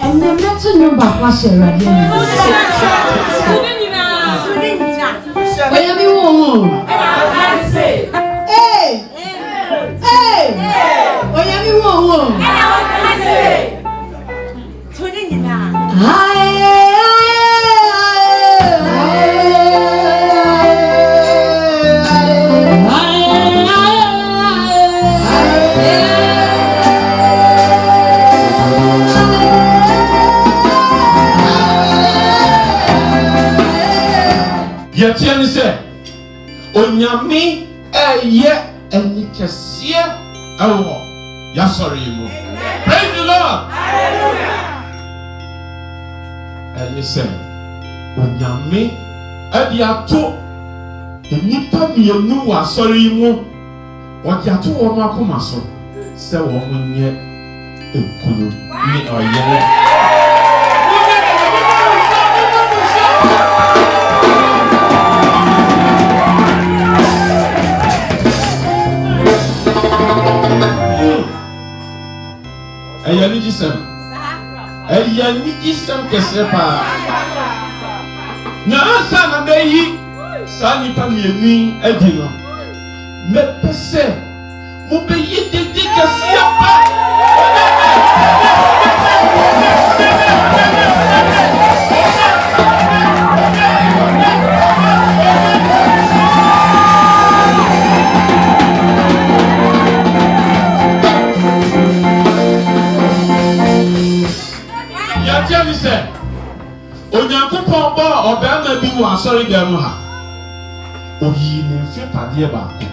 And the metal number was a radio. Yetiani say, Onyami eye enikesie ewo. Ya sorry you. Praise the Lord. Hallelujah. And he said, Onyami ediato enipa mienu wa sorry mu. Wadiato wo makoma so. Se wo munye ekunu ni oyere. Ayani kesepa. Na asa na beyi sa nipa mienu edino. Me pese mo beyi dede kesepa. Onyankopon ba obama bi wo asori dem ha oyi ne mfe pade ba ko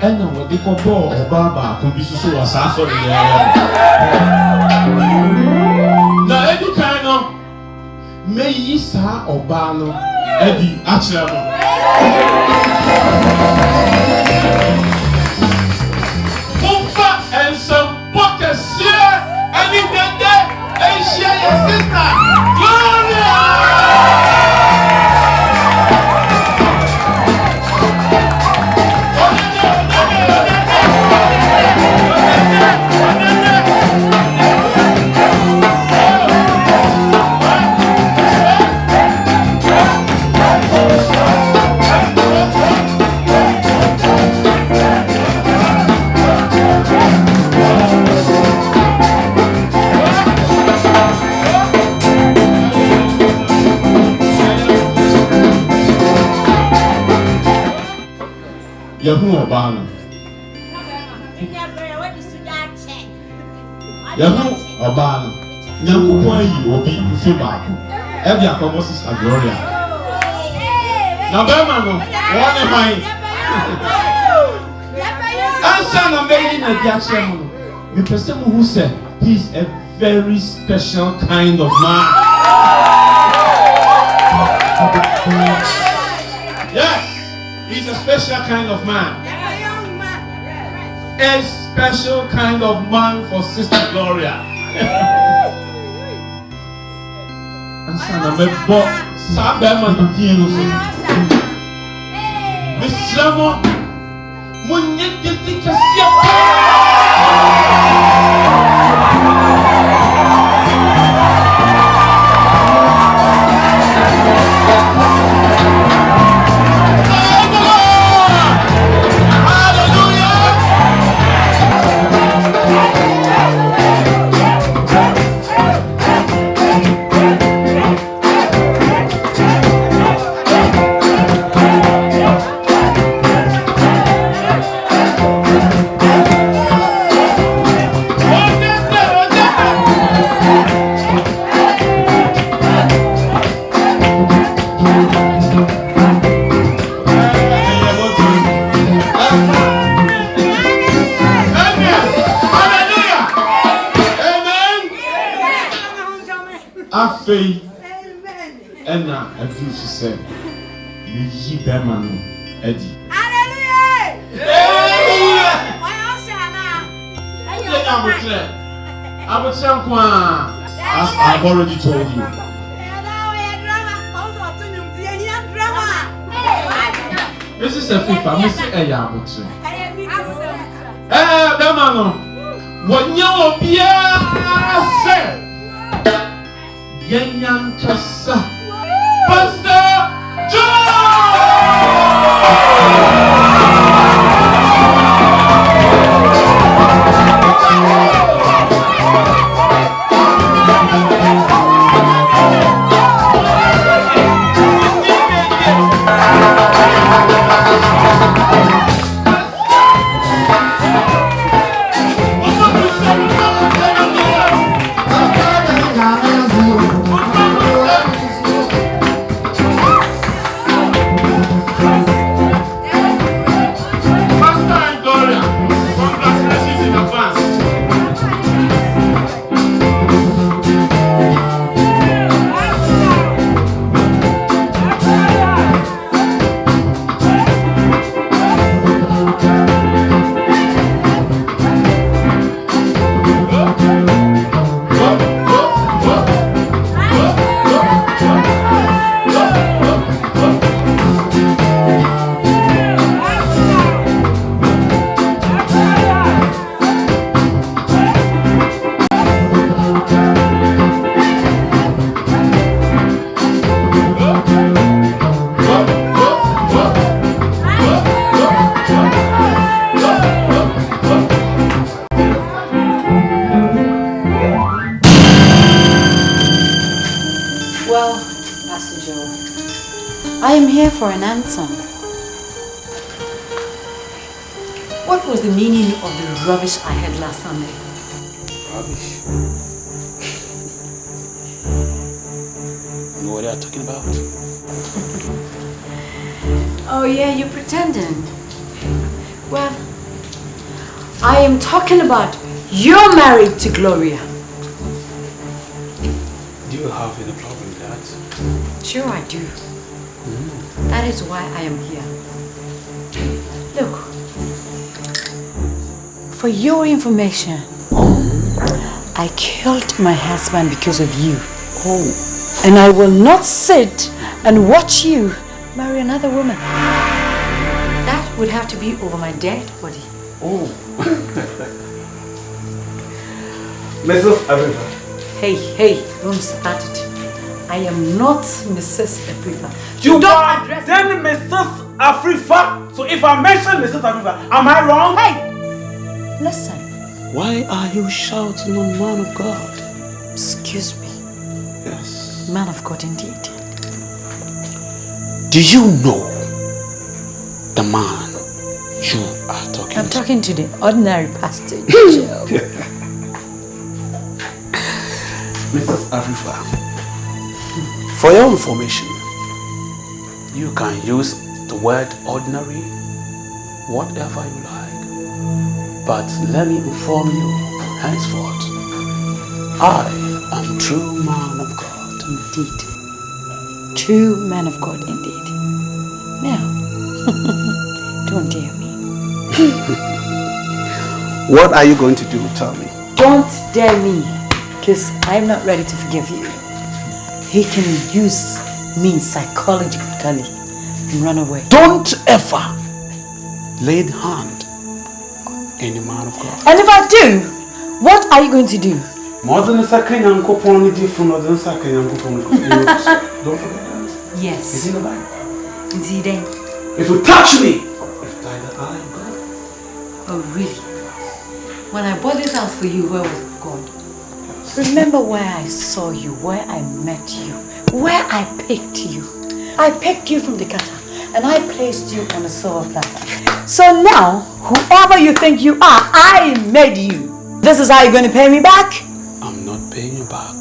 ena wo de ko bo oba ba ko bi susu wa sa asori dem na edi kan no meyi sa oba no edi akira no Opa and some pockets here any day and share your sister. Yahu obano. Yahu obano. Nyankopon yi obi mfi baako. E dia komo sister Gloria. Na bema no, wone mai. Ansa na meyi na dia chem no. Me pese mo who say he's a very special kind of man. Yes. He's a special kind of man. A special kind of man for Sister Gloria. And son, I'm Sabema Dino. Miss Lamo, Munyeti Cassia. Afei ena adu se me yi bema no edi hallelujah hallelujah oya shana ayo abotre kwa As I've already told you. Mrs. Afifa, Mrs. Eyabutu. Bemano. Wanyo bia se. Yenyan chasa. Pastor I am here for an answer. What was the meaning of the rubbish I had last Sunday? Rubbish? I know what you're talking about. Oh yeah, you're pretending. Well, I am talking about you're married to Gloria. Do you have any problem with that? Sure I do. That is why I am here. Look, for your information, I killed my husband because of you. Oh. And I will not sit and watch you marry another woman. That would have to be over my dead body. Oh. Mrs. Aviva. Hey, don't start it. I am not Mrs. Afrifa. You don't address then Mrs. Afrifa. So if I mention Mrs. Afrifa, am I wrong? Hey, listen. Why are you shouting on man of God? Excuse me. Yes. Man of God indeed. Do you know the man you are talking to? I'm talking to the ordinary pastor, Joe. Mrs. Afrifa, for your information, you can use the word ordinary, whatever you like. But let me inform you, henceforth, I am true man of God. Indeed. True man of God indeed. Now, don't dare me. What are you going to do? Tell me. Don't dare me, because I'm not ready to forgive you. He can use me psychologically and run away. Don't ever lay hand on any man of God. And if I do, what are you going to do? More than a second, don't forget that. Yes. It's in the Bible. Is he there? If you touch me, if I am God. Oh, really? When I bought this house for you, where was God? Remember where I saw you, where I met you, where I picked you. I picked you from the gutter and I placed you on a silver platter. So now, whoever you think you are, I made you. This is how you're going to pay me back? I'm not paying you back.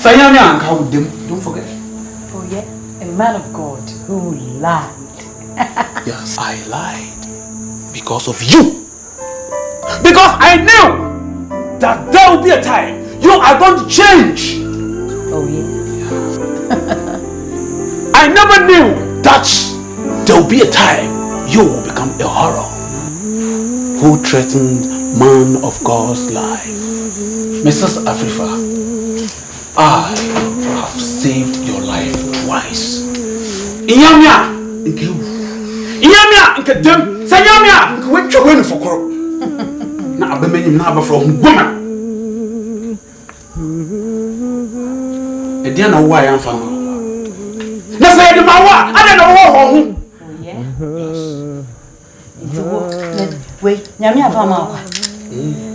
Don't forget. Oh yeah? A man of God who lied. Yes, I lied because of you. Because I knew that there will be a time you are going to change. Oh yeah? I never knew that there will be a time you will become a horror who threatened man of God's life. Mrs. Afrifa, I have saved your life twice. Inyamia, Inyamia, Nkedem, Sanyamia, Nkwe chokwe nfokoro. Na abemenyim na aba from Goma. Edia na wo ayamfa no. Na say de mawa, ada na wo ho. Yeah. Wait, Nyamia fa ma kwa.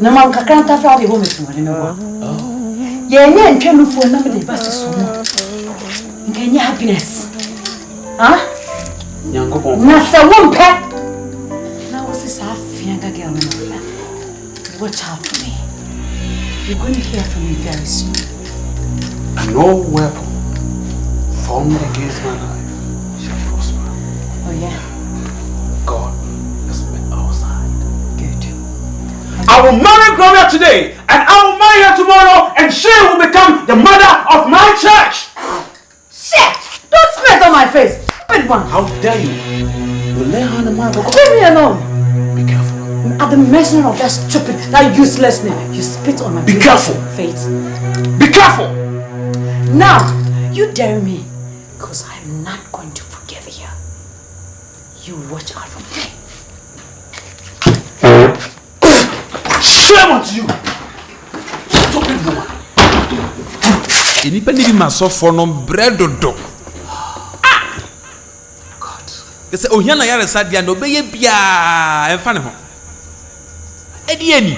Na man kakra nta fa de ho mesu woni me wa. Ye nya ntwa no fo na me de basi so mo. Nkanya happiness. Huh? Na se won pe. Na wo se sa fianga girl no. Watch out for me. You're going to hear from me very soon. No weapon formed against my life shall prosper. Oh yeah? God has been our side. Good. I will marry Gloria today, and I will marry her tomorrow, and she will become the mother of my church. Shit! Don't spit on my face! Stupid one! How dare you? You lay hand on my God. Leave me alone! Be careful. At the mention of that stupid, that useless name, you spit on my Be careful. face. Be careful! Now, you dare me, because I'm not going to forgive you. You watch out for me. Shame unto you! Stupid woman! Anybody must for no bread or dog. God. They say, oh, Yana Yara Sadia, no baby, and funny home. Eddie.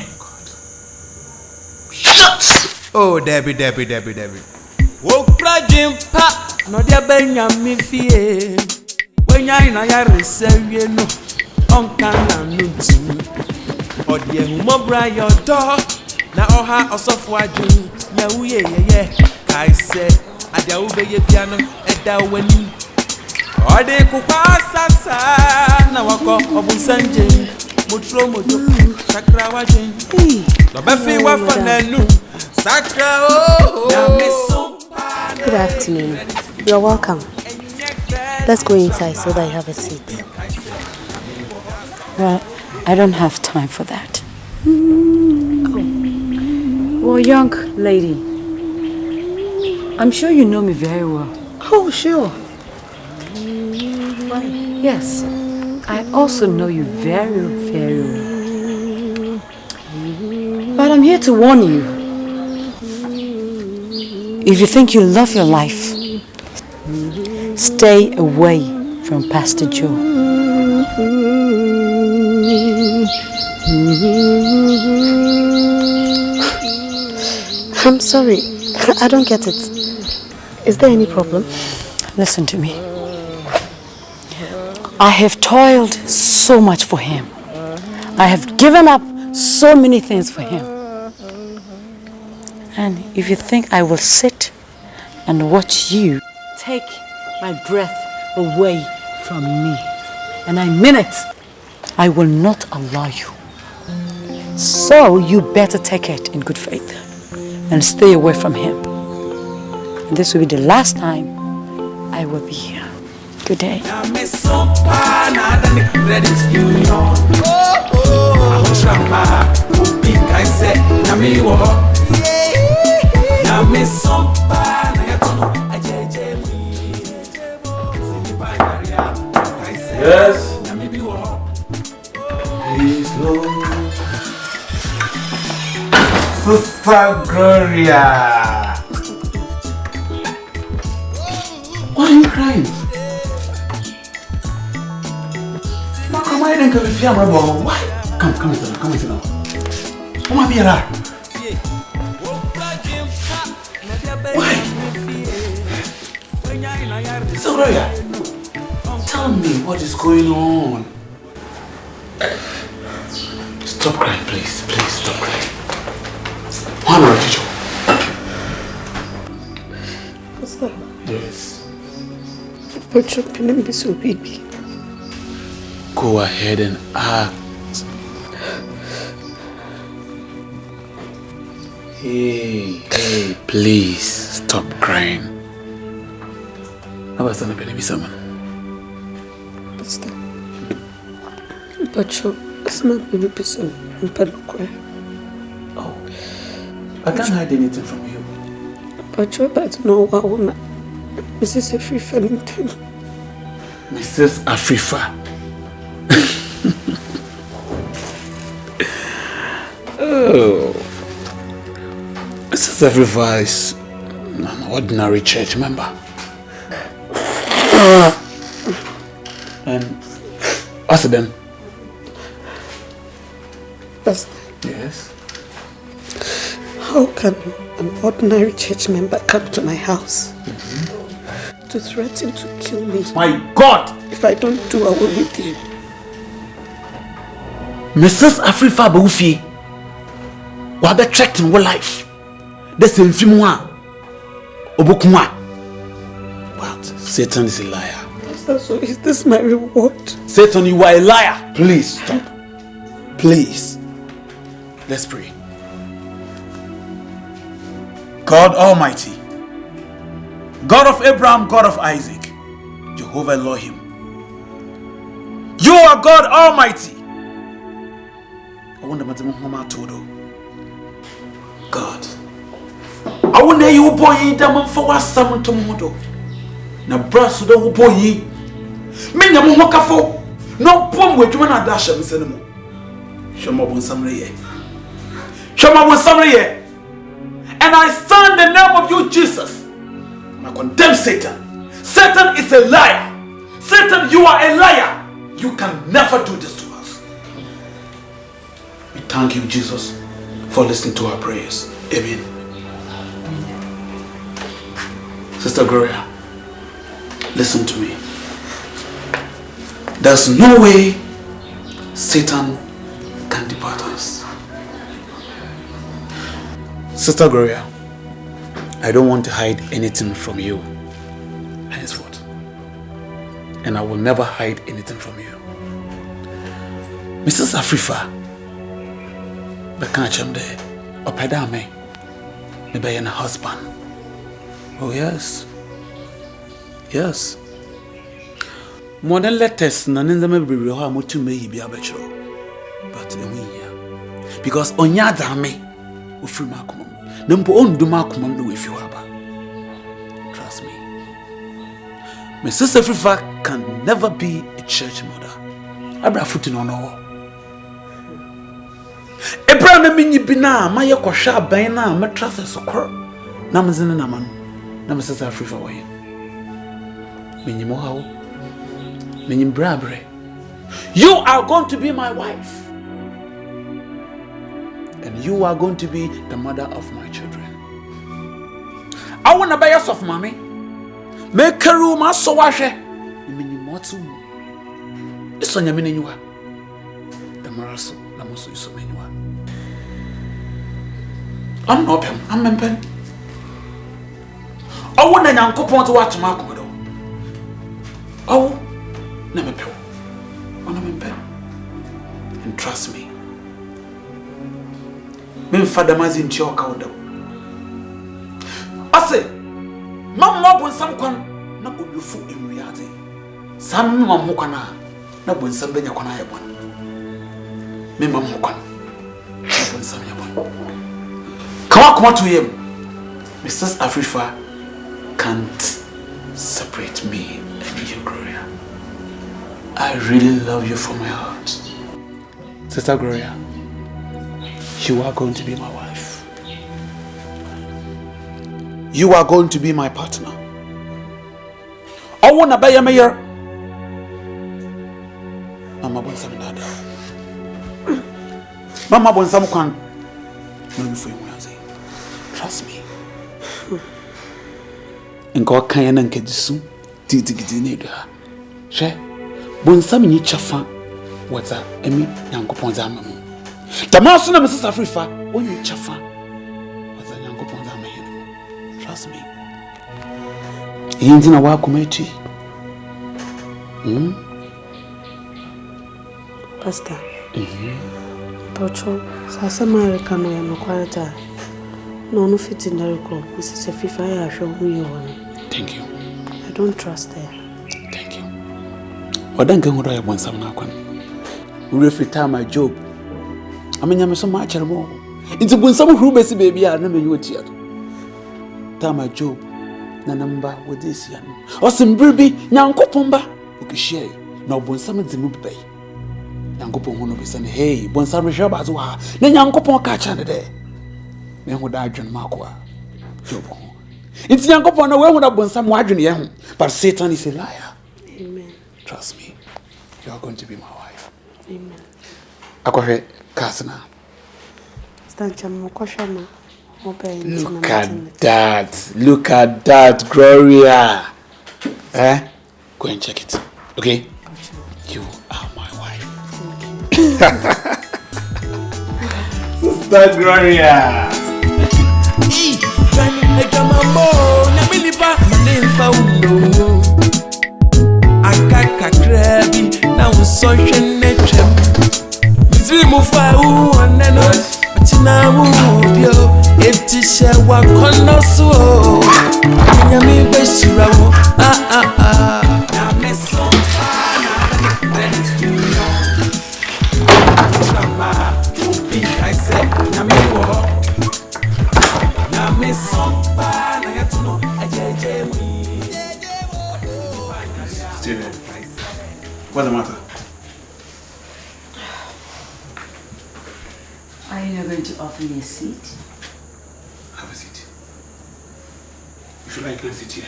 Oh, Debbie. Oh, Prajim Pa, no dear Benjamin Fie. When Yana Yara no, on Kana Nutsu. Or dear Mobra, your dog. Now, oh, how also for you. Yeah. I said, I don't obey piano at that when or they could pass. Now I call Obu Sanjay, Mutro Mojo, Sakra Wajin. The Buffy Wafanu, Sakra. Good afternoon. You're welcome. Let's go inside so that you have a seat. Well, I don't have time for that. Well, young lady, I'm sure you know me very well. Oh, sure. Yes, I also know you very, very well. But I'm here to warn you. If you think you love your life, stay away from Pastor Joe. I'm sorry. I don't get it. Is there any problem? Listen to me. I have toiled so much for him. I have given up so many things for him. And if you think I will sit and watch you take my breath away from me, and I mean it, I will not allow you. So you better take it in good faith and stay away from him. And this will be the last time I will be here. Good day. Nyamesom, Yes. Please, Lord. Sister Gloria. Why are you crying? Come on, don't be fear, why? Come and sit down. Come on, be alive. Why? So, Gloria, tell me what is going on. Stop crying, please. Please stop crying. Why not, teacher? What's that? Yes. But you're feeling so baby. Go ahead and act. Hey, please stop crying. How about Sana Nyamesom? What's that? But you're not baby so I'm not crying. Oh, I can't hide anything from you. But you're about to know what woman. Mrs. Afrifa. Mrs. Afrifa. Oh. Mrs. Afrifa is an ordinary church member. And what's then? Pastor. Yes. How can an ordinary church member come to my house to threaten to kill me? My God! If I don't do away with him. Mrs. Afrifa Boufi, what be tracked in what life? The same filmwa, Obukuma. But Satan is a liar. Pastor, so is this my reward? Satan, you are a liar. Please stop. Please. Let's pray. God Almighty, God of Abraham, God of Isaac, Jehovah Elohim, you are God Almighty. I wonder what I'm told. God, I wonder you boy them for what some tomorrow. Na brass do boy. Me nyamu wakafo. No pom we dwuma na dasha me senemo. Shoma bon samre ye. Shoma bon samre ye. And I stand in the name of you, Jesus. And I condemn Satan. Satan is a liar. Satan, you are a liar. You can never do this to us. We thank you, Jesus, for listening to our prayers. Amen. Sister Gloria, listen to me. There's no way Satan can depart us. Sister Gloria, I don't want to hide anything from you henceforth. And I will never hide anything from you. Mrs. Afrifa, Bekancham de Opadame, maybe a husband. Oh yes. Yes. More than letters, none of them will be real to me be a bachelor. But because Onyada me. Trust me. Mrs. Afrifa can never be a church mother. Abra footing on all. Abraham mini bina, my yakosha bina, mattress as a cur. Namazin and Naman, Mrs. Afrifa way. Minimoho, Minim Brabre. You are going to be my wife. And you are going to be the mother of my children. I want to buy us of mommy. Make a room, I saw wash it. It's on your minua. The Maraso, Lamoso is so minua. I'm not him, I'm a pen. I want a young couple to watch my commodore. Oh, never pill. I'm a pen. And trust me. Men father mazin choka odo. Ase, mamma bon sam kwan na obufu enwiade. Sam mamma kwana na bon sam benya kwana ya bon. Me mamma kwan. Na bon sam ya bon. Kawa kuma to him. Mrs. Afrifa can't separate me and you, Gloria. I really love you from my heart. Sister Gloria, you are going to be my wife. You are going to be my partner. I want to buy a mayor. Mama Bonsam Dada. Mama Bonsam Kwan. Trust me. And God can and get soon. Titi Nega. She Bonsam ni chafa. What's that? Emi Yanko Ponzam. The master of Mrs. Afrifa, when you chafa, was a young couple that made. Trust me. He ain't in a walk committee. Pastor. Pocho, Sasa American no quieter. No fit in the record. Mrs. Afrifa, I show who you want. Thank you. I don't trust her. Thank you. Or then can I want some now? We reflect my job. I mean, Nyamesom much more. It's a when some who baby are never you at. tama Job na number with this yan. Osimbribi nyankopomba ukishare na obonsam dzimu bibay. Nyankopon hu no be say hey bonsam hwe ba zo ha na nyankopon ka cha ne de. Me hu da adwen mako a. Job hu. It's nyankopon na we hu da bonsam wa adwen ye hu. But Satan is a liar. Amen. Trust me. You are going to be my wife. Amen. Akwahe kasna. Stancha mkoshana. Look at that. Look at that, Gloria. Go and check it. Okay? You are my wife. Sister Gloria. Etisha wa konoso Nyame beshira wo Nyamesom Steven, what's the matter? Are you not going to offer me a seat? Have a seat. If you like, you can sit here.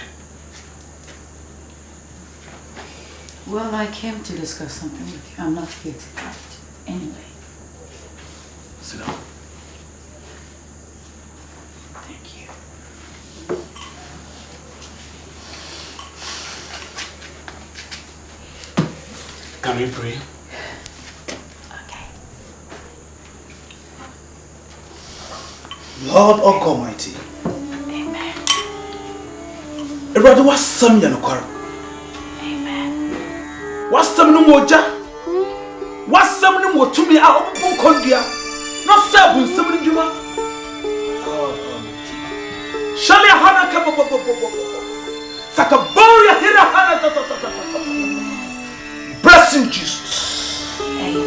Well, I came to discuss something with you. I'm not here to fight. Anyway. Sit down. Thank you. Can we pray? Okay. Lord of God Almighty. Amen. Everybody was some Yanukwara. Amen. What's some no moja? What's some no more to me out of Condia? Not seven, seven Juma. Shall I have a cup of Sakaboria Hira Hana? Bless you, Jesus. Amen.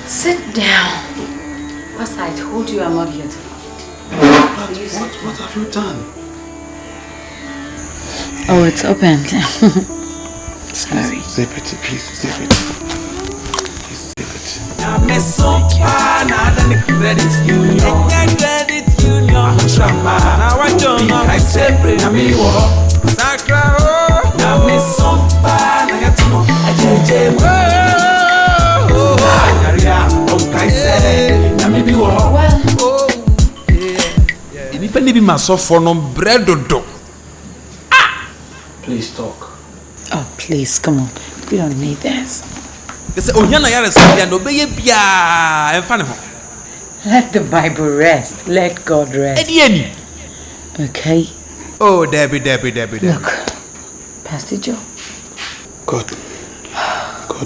Sit down. As I told you, I'm not here to fight. What have you done? Oh, it's opened. Sorry. Zip it, please. Zip it. Please zip it. Nyamesom na credit union. Credit union. Now I don't know. I separate me wo. Sakra oh. Nyamesom na yatuno. Ajeje wo. Ayaria. Okay say. Nyame wo. Oh. Yeah. Any penny be myself for no bread do. Please talk. Oh, please, come on. We don't need this. Let Let the Bible rest. Let God rest. Okay? Oh, Debbie. Look, Pastor Joe. God,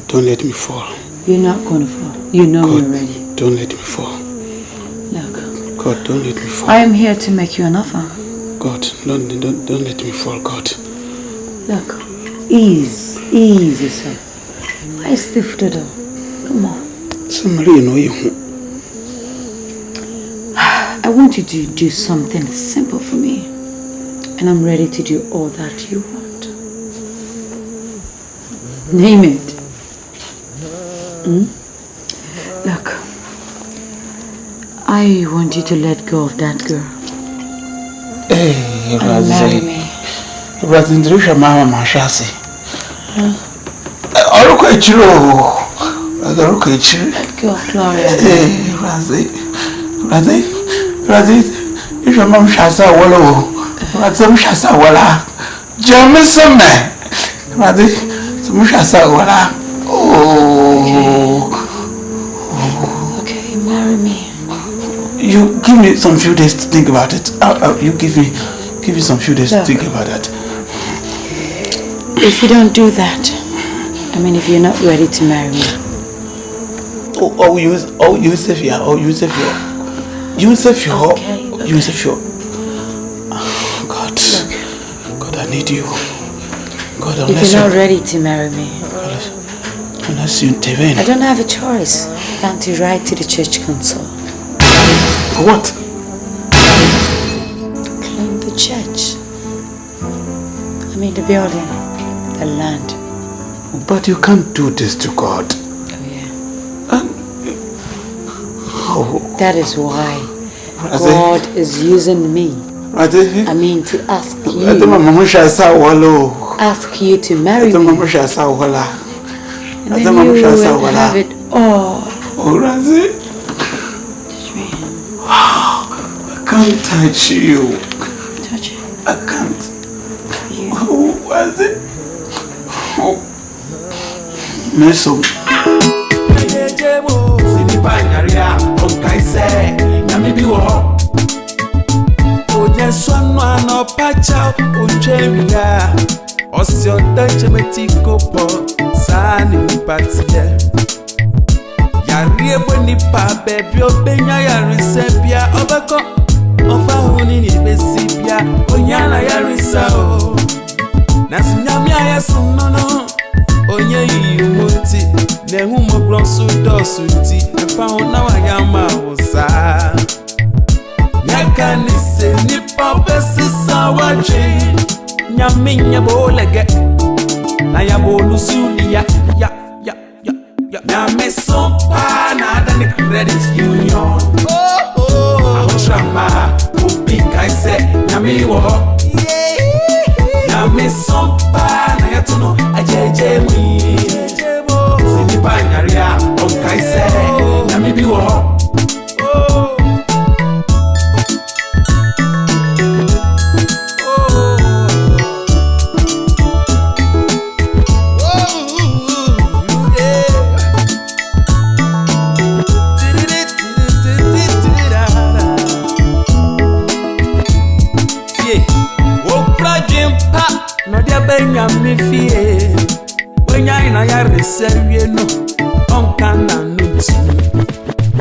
don't let me fall. You're not going to fall. You know God, you're ready. Don't let me fall. Look. God, don't let me fall. I am here to make you an offer. God, don't let me fall, God. Look, ease yourself. Why stiff the door? Come on. Somebody you know you. I want you to do something simple for me. And I'm ready to do all that you want. Name it. Look, I want you to let go of that girl. Hey, and marry me. Razindrisha mama mashasi. Aruko ichiro. Aruko ichiro. Let go of Gloria. Hey, Razi. Isha mama shasa wala. Razi shasa wala. Nyamesom. Razi shasa wala. Oh. Okay, marry me. You give me some few days to think about it. You give me some few days to think about that. If you don't do that, I mean, if you're not ready to marry me. Yusuf. God, I need you. God, if you're not ready to marry me, intervene. I don't have a choice than to write to the church council. For what? Claim the church. I mean the building, the land. But you can't do this to God. Oh yeah. That is why God is using me. I mean to ask you. Ask you to marry me. And then you will have it all. I can't touch you. Touch it. I can't. You. Oh, was it? Oh. Nyamesom. Onye yimoti ne humo bronsu dosuti e fa ona wa yama wosa Nyaka se nipa besisa wache nyaminya bolege na ya bonusuli ya Nyamesom pa na da ni credit union ahotrama ubi kai se nyami wo Nyamesom pa na ya tuno ajeje mi sini pa nyaria on kai se nyami bi wo Nyame fie wenya ina ya reserve no onka na nuti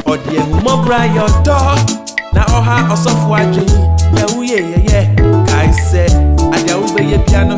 odi ehumo bra yodo na oha osofo adwen ya wuye ye kai se adia wo be ye piano